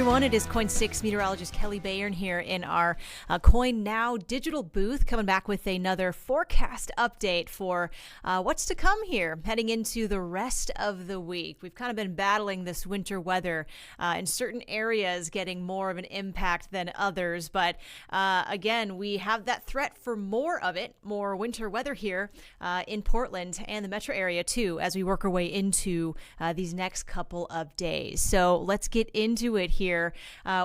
everyone. It is KOIN 6 meteorologist Kelley Bayern here in our KOIN Now digital booth, coming back with another forecast update for what's to come here heading into the rest of the week. We've kind of been battling this winter weather in certain areas, getting more of an impact than others. But again, we have that threat for more of it, more winter weather here in Portland and the metro area too, as we work our way into these next couple of days. So let's get into it here.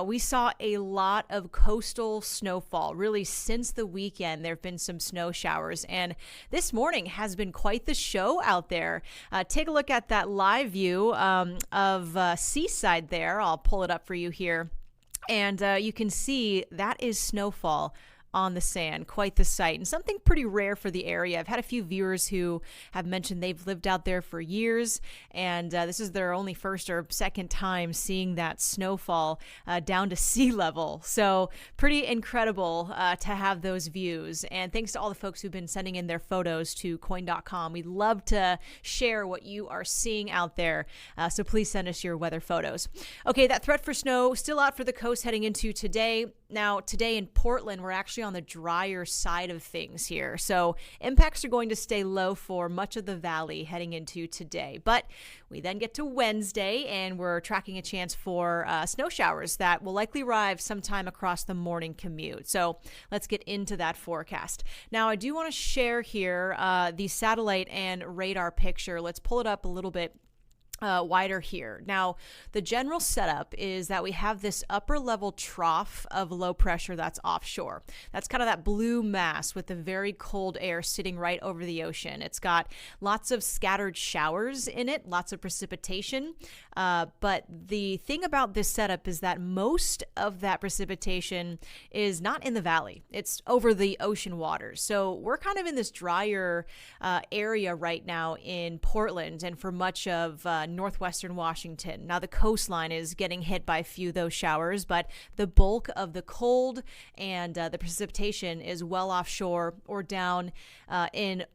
We saw a lot of coastal snowfall. Really, since the weekend, there have been some snow showers, and this morning has been quite the show out there. Take a look at that live view of Seaside there. I'll pull it up for you here, and you can see that is snowfall on the sand. Quite the sight, and something pretty rare for the area. I've had a few viewers who have mentioned they've lived out there for years, and this is their only first or second time seeing that snowfall down to sea level. So pretty incredible to have those views. And thanks to all the folks who've been sending in their photos to KOIN.com. We'd love to share what you are seeing out there. So please send us your weather photos. Okay, that threat for snow still out for the coast heading into today. Now, today in Portland, we're actually on the drier side of things here. So impacts are going to stay low for much of the valley heading into today. But we then get to Wednesday, and we're tracking a chance for snow showers that will likely arrive sometime across the morning commute. So let's get into that forecast. Now, I do want to share here the satellite and radar picture. Let's pull it up a little bit wider here. Now, the general setup is that we have this upper level trough of low pressure that's offshore. That's kind of that blue mass with the very cold air sitting right over the ocean. It's got lots of scattered showers in it, lots of precipitation. But the thing about this setup is that most of that precipitation is not in the valley. It's over the ocean waters. So we're kind of in this drier area right now in Portland and for much of northwestern Washington. Now, the coastline is getting hit by a few of those showers, but the bulk of the cold and the precipitation is well offshore or down in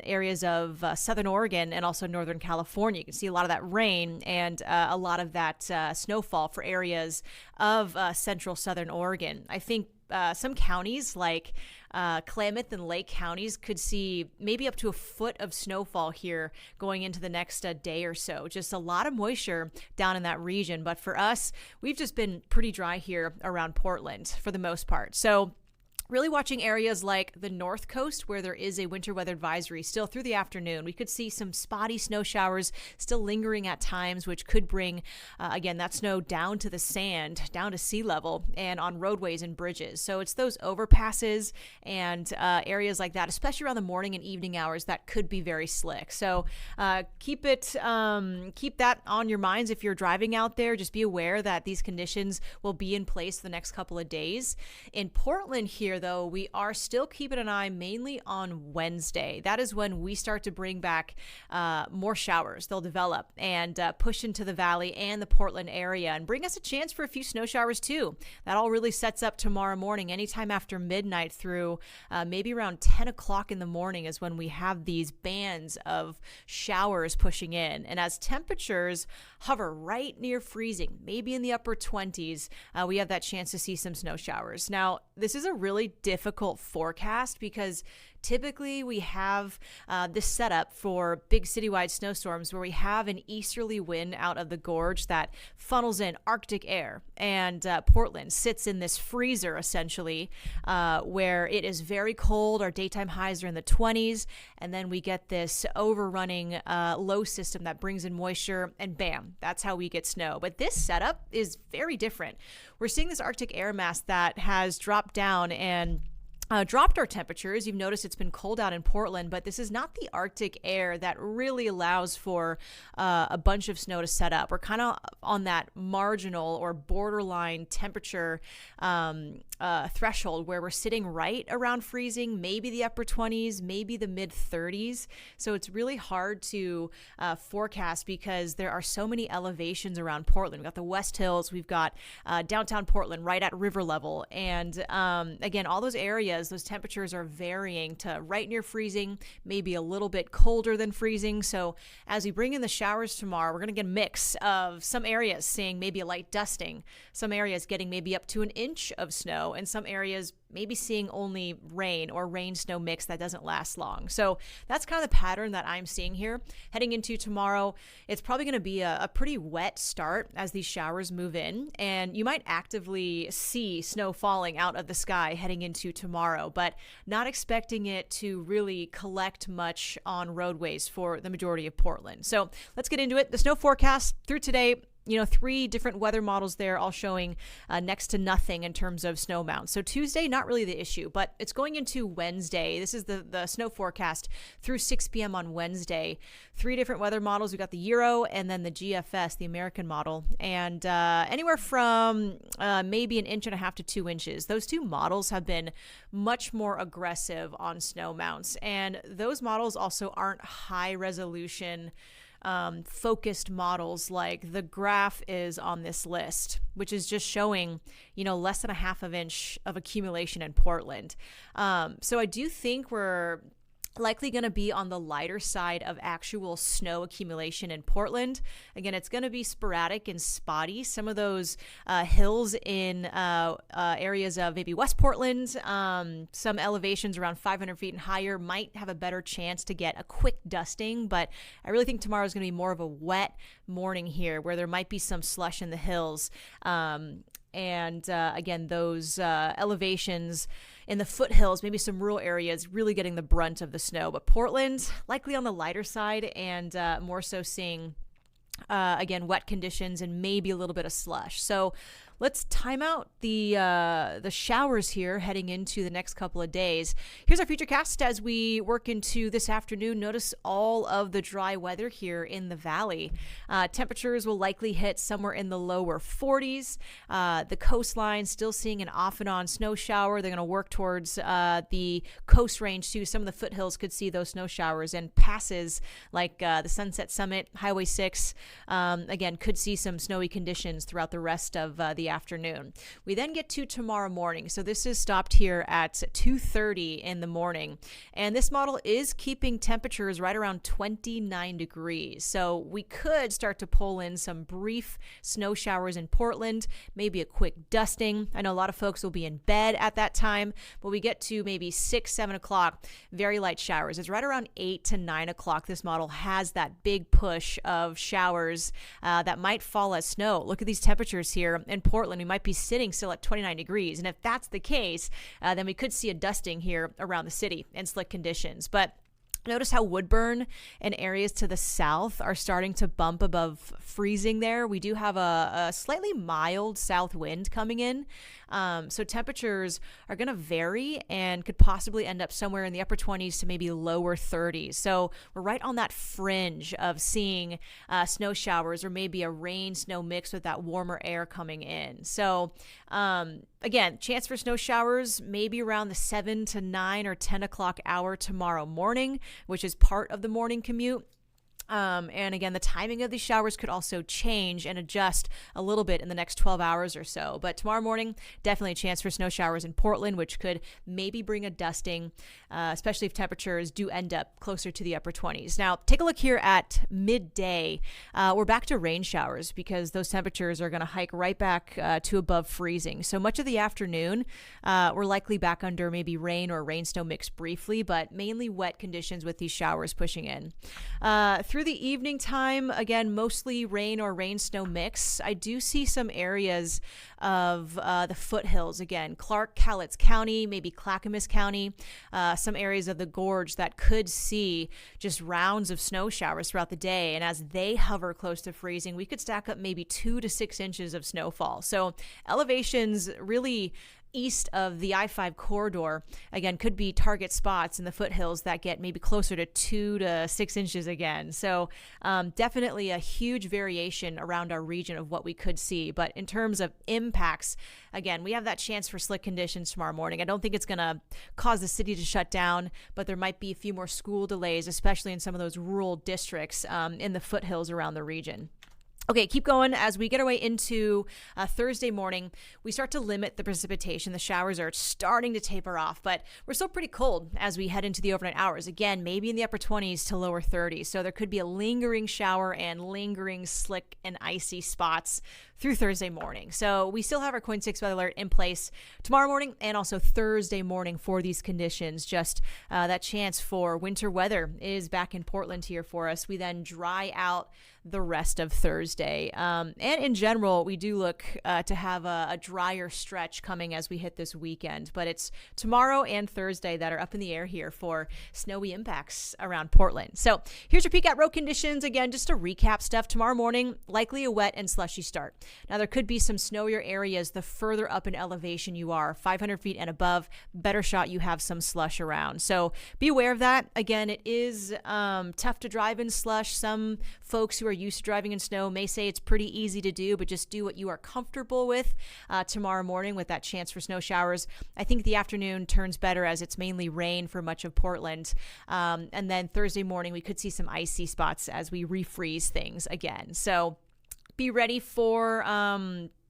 areas of southern Oregon and also northern California. You can see a lot of that rain and a lot of that snowfall for areas of central southern Oregon. I think some counties like Klamath and Lake counties could see maybe up to a foot of snowfall here going into the next day or so. Just a lot of moisture down in that region. But for us, we've just been pretty dry here around Portland for the most part. So really watching areas like the North Coast where there is a winter weather advisory still through the afternoon. We could see some spotty snow showers still lingering at times, which could bring, again, that snow down to the sand, down to sea level and on roadways and bridges. So it's those overpasses and areas like that, especially around the morning and evening hours, that could be very slick. So keep that on your minds if you're driving out there. Just be aware that these conditions will be in place the next couple of days. In Portland here, though, we are still keeping an eye mainly on Wednesday. That is when we start to bring back more showers. They'll develop and push into the valley and the Portland area and bring us a chance for a few snow showers too. That all really sets up tomorrow morning. Anytime after midnight through maybe around 10 o'clock in the morning is when we have these bands of showers pushing in. And as temperatures hover right near freezing, maybe in the upper 20s, we have that chance to see some snow showers. Now, this is a really difficult forecast because typically we have this setup for big citywide snowstorms where we have an easterly wind out of the gorge that funnels in Arctic air, and Portland sits in this freezer essentially where it is very cold. Our daytime highs are in the 20s, and then we get this overrunning low system that brings in moisture, and bam, that's how we get snow. But this setup is very different. We're seeing this Arctic air mass that has dropped down and dropped our temperatures. You've noticed it's been cold out in Portland, but this is not the Arctic air that really allows for a bunch of snow to set up. We're kind of on that marginal or borderline temperature threshold where we're sitting right around freezing, maybe the upper 20s, maybe the mid 30s. So it's really hard to forecast because there are so many elevations around Portland. We've got the West Hills, we've got downtown Portland right at river level. And again, all those areas areas, those temperatures are varying to right near freezing, maybe a little bit colder than freezing. So as we bring in the showers tomorrow, we're going to get a mix of some areas seeing maybe a light dusting, some areas getting maybe up to an inch of snow, and some areas maybe seeing only rain or rain-snow mix that doesn't last long. So that's kind of the pattern that I'm seeing here. Heading into tomorrow, it's probably going to be a pretty wet start as these showers move in, and you might actively see snow falling out of the sky heading into tomorrow, but not expecting it to really collect much on roadways for the majority of Portland. So let's get into it. The snow forecast through today, 3 different weather models there, all showing next to nothing in terms of snow amounts. So Tuesday, not really the issue, but it's going into Wednesday. This is the snow forecast through 6 p.m. on Wednesday. 3 different weather models. We've got the Euro and then the GFS, the American model, and anywhere from maybe 1.5 inches to 2 inches. Those 2 models have been much more aggressive on snow amounts, and those models also aren't high resolution focused models like the graph is on this list, which is just showing, less than 1/2 inch of accumulation in Portland. So I do think we're likely going to be on the lighter side of actual snow accumulation in Portland. Again, it's going to be sporadic and spotty. Some of those hills in areas of maybe West Portland, some elevations around 500 feet and higher might have a better chance to get a quick dusting, but I really think tomorrow is going to be more of a wet morning here where there might be some slush in the hills. And again, those elevations in the foothills, maybe some rural areas, really getting the brunt of the snow. But Portland, likely on the lighter side, and more so seeing, again, wet conditions and maybe a little bit of slush. So let's time out the showers here heading into the next couple of days. Here's our futurecast as we work into this afternoon. Notice all of the dry weather here in the valley. Temperatures will likely hit somewhere in the lower 40s. The coastline still seeing an off and on snow shower. They're going to work towards the coast range too. Some of the foothills could see those snow showers, and passes like the Sunset Summit, Highway 6, again, could see some snowy conditions throughout the rest of the afternoon. We then get to tomorrow morning. So this is stopped here at 2:30 in the morning. And this model is keeping temperatures right around 29 degrees. So we could start to pull in some brief snow showers in Portland, maybe a quick dusting. I know a lot of folks will be in bed at that time, but we get to maybe 6, 7 o'clock, very light showers. It's right around 8 to 9 o'clock. This model has that big push of showers that might fall as snow. Look at these temperatures here in Portland. We might be sitting still at 29 degrees. And if that's the case, then we could see a dusting here around the city and slick conditions. But notice how Woodburn and areas to the south are starting to bump above freezing there. We do have a slightly mild south wind coming in. So temperatures are going to vary and could possibly end up somewhere in the upper 20s to maybe lower 30s. So we're right on that fringe of seeing snow showers or maybe a rain-snow mix with that warmer air coming in. So again, chance for snow showers maybe around the 7 to 9 or 10 o'clock hour tomorrow morning, which is part of the morning commute. And again, the timing of these showers could also change and adjust a little bit in the next 12 hours or so. But tomorrow morning, definitely a chance for snow showers in Portland, which could maybe bring a dusting, especially if temperatures do end up closer to the upper 20s. Now, take a look here at midday. We're back to rain showers because those temperatures are going to hike right back to above freezing. So much of the afternoon, we're likely back under maybe rain or rain-snow mix briefly, but mainly wet conditions with these showers pushing in. Through the evening time, again, mostly rain or rain-snow mix. I do see some areas of the foothills, again, Clark, Cowlitz County, maybe Clackamas County, some areas of the gorge that could see just rounds of snow showers throughout the day. And as they hover close to freezing, we could stack up maybe 2 to 6 inches of snowfall. So elevations really east of the I-5 corridor, again, could be target spots in the foothills that get maybe closer to 2 to 6 inches again. So definitely a huge variation around our region of what we could see. But in terms of impacts, again, we have that chance for slick conditions tomorrow morning. I don't think it's going to cause the city to shut down, but there might be a few more school delays, especially in some of those rural districts in the foothills around the region. Okay, keep going. As we get our way into Thursday morning, we start to limit the precipitation. The showers are starting to taper off, but we're still pretty cold as we head into the overnight hours. Again, maybe in the upper 20s to lower 30s. So there could be a lingering shower and lingering slick and icy spots through Thursday morning. So we still have our KOIN 6 weather alert in place tomorrow morning and also Thursday morning for these conditions. Just that chance for winter weather is back in Portland here for us. We then dry out the rest of Thursday. And in general, we do look to have a drier stretch coming as we hit this weekend. But it's tomorrow and Thursday that are up in the air here for snowy impacts around Portland. So here's your peek at road conditions. Again, just to recap stuff. Tomorrow morning, likely a wet and slushy start. Now, there could be some snowier areas the further up in elevation you are, 500 feet and above, better shot you have some slush around. So be aware of that. Again, it is tough to drive in slush. Some folks who are used to driving in snow may say it's pretty easy to do, but just do what you are comfortable with tomorrow morning with that chance for snow showers. I think the afternoon turns better as it's mainly rain for much of Portland. And then Thursday morning, we could see some icy spots as we refreeze things again. So be ready for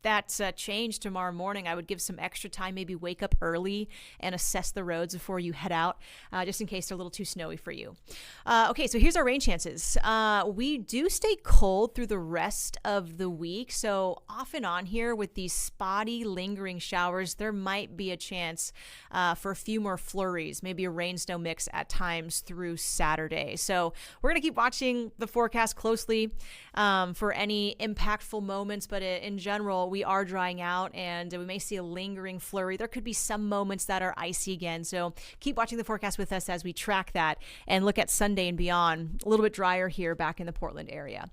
that change tomorrow morning. I would give some extra time, maybe wake up early and assess the roads before you head out, just in case they're a little too snowy for you. Okay, so here's our rain chances. We do stay cold through the rest of the week, so off and on here with these spotty, lingering showers, there might be a chance for a few more flurries, maybe a rain-snow mix at times through Saturday. So we're going to keep watching the forecast closely for any impactful moments, but in general, we are drying out and we may see a lingering flurry. There could be some moments that are icy again. So keep watching the forecast with us as we track that and look at Sunday and beyond. A little bit drier here back in the Portland area.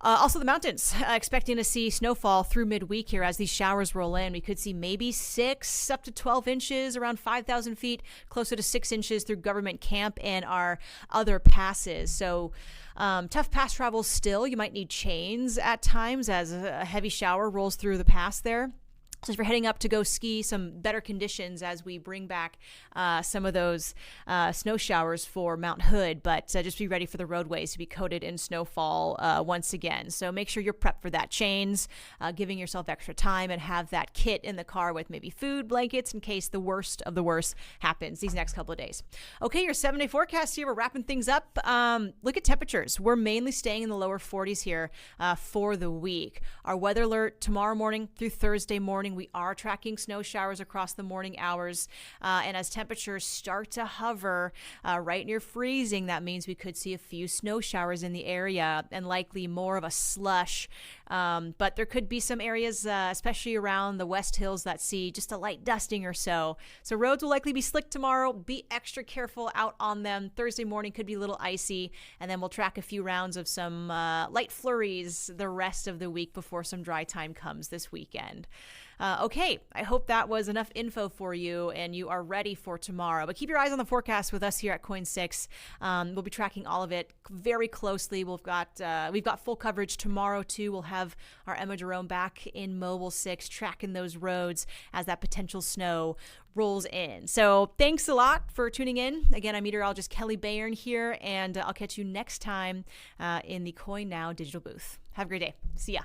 Also, the mountains, expecting to see snowfall through midweek here as these showers roll in. We could see maybe 6 up to 12 inches, around 5,000 feet, closer to 6 inches through Government Camp and our other passes. So tough pass travel still. You might need chains at times as a heavy shower rolls through the pass there. So if you're heading up to go ski, some better conditions as we bring back some of those snow showers for Mount Hood, but just be ready for the roadways to be coated in snowfall once again. So make sure you're prepped for that. Chains, giving yourself extra time, and have that kit in the car with maybe food, blankets, in case the worst of the worst happens these next couple of days. Okay, your 7-day forecast here. We're wrapping things up. Look at temperatures. We're mainly staying in the lower 40s here for the week. Our weather alert tomorrow morning through Thursday morning. We are tracking snow showers across the morning hours. And as temperatures start to hover right near freezing, that means we could see a few snow showers in the area and likely more of a slush. But there could be some areas, especially around the West Hills, that see just a light dusting or so. So roads will likely be slick tomorrow. Be extra careful out on them. Thursday morning could be a little icy. And then we'll track a few rounds of some light flurries the rest of the week before some dry time comes this weekend. Okay, I hope that was enough info for you and you are ready for tomorrow. But keep your eyes on the forecast with us here at KOIN 6. We'll be tracking all of it very closely. We've got full coverage tomorrow too. We'll have our Emma Jerome back in Mobile 6 tracking those roads as that potential snow rolls in. So thanks a lot for tuning in. Again, I'm meteorologist Kelley Bayern here, and I'll catch you next time in the KOIN Now digital booth. Have a great day. See ya.